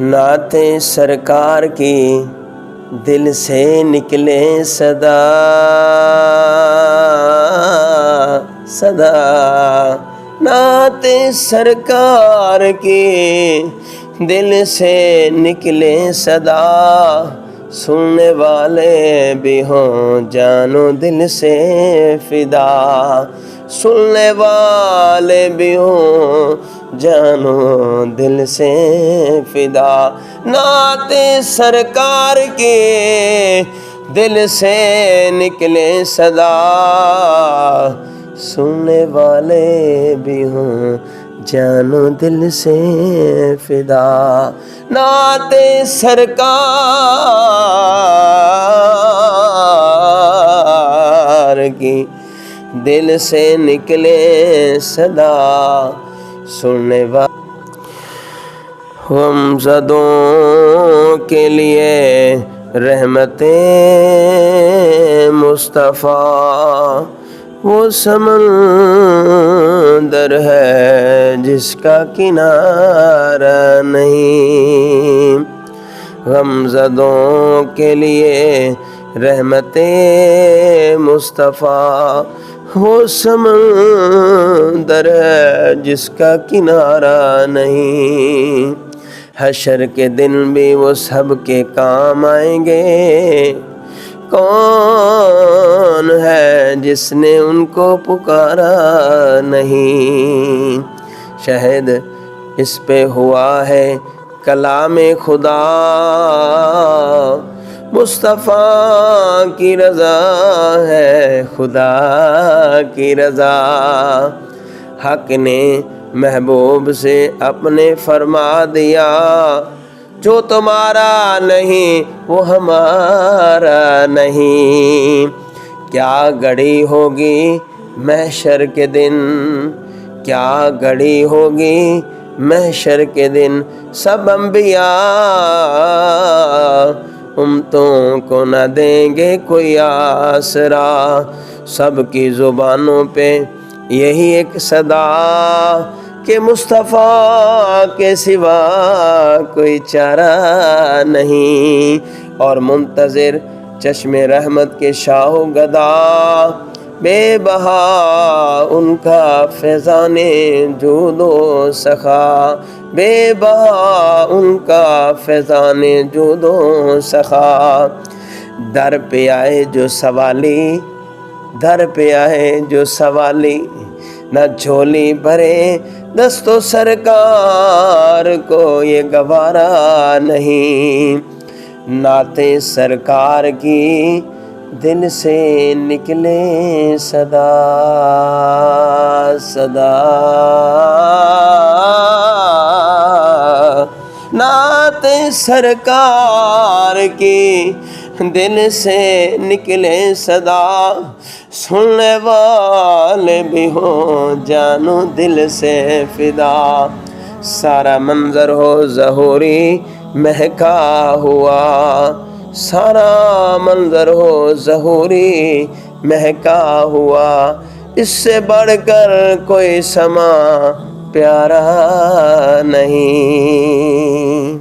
نعتیں سرکار کی دل سے نکلے صدا صدا، نعتیں سرکار کی دل سے نکلے صدا، سننے والے بھی ہوں جانو دل سے فدا، سننے والے بھی ہوں جانو دل سے فدا، نعتیں سرکار کی دل سے نکلے صدا، سننے والے بھی ہوں جانو دل سے فدا، نعتیں سرکار کی دل سے نکلے صدا، سننے والے غمزدوں کے لیے رحمتیں مصطفیٰ، وہ سمندر ہے جس کا کنارہ نہیں، غمزدوں کے لیے رحمتیں مصطفیٰ، وہ سمندر ہے جس کا کنارہ نہیں، حشر کے دن بھی وہ سب کے کام آئیں گے، کون ہے جس نے ان کو پکارا نہیں، شہد اس پہ ہوا ہے کلام خدا، مصطفیٰ کی رضا ہے خدا کی رضا، حق نے محبوب سے اپنے فرما دیا، جو تمہارا نہیں وہ ہمارا نہیں، کیا گھڑی ہوگی محشر کے دن، کیا گھڑی ہوگی محشر کے دن، سب انبیاء امتوں کو نہ دیں گے کوئی آسرا، سب کی زبانوں پہ یہی ایک صدا کہ مصطفیٰ کے سوا کوئی چارہ نہیں، اور منتظر چشم رحمت کے شاہ و گدا، بے بہا ان کا فیضان جود و سخا، بے بہا ان کا فیضان جود و سخا، در پہ آئے جو سوالی، در پہ آئے جو سوالی، نہ جھولی بھرے دست و سرکار کو یہ گوارا نہیں، نعتیں سرکار کی دل سے نکلے صدا صدا، نعتیں سرکار کی دل سے نکلے صدا، سننے والے بھی ہوں جانو دل سے فدا، سارا منظر ہو ظہوری مہکا ہوا، سارا منظر ہو ظہوری مہکا ہوا، اس سے بڑھ کر کوئی سما پیارا نہیں۔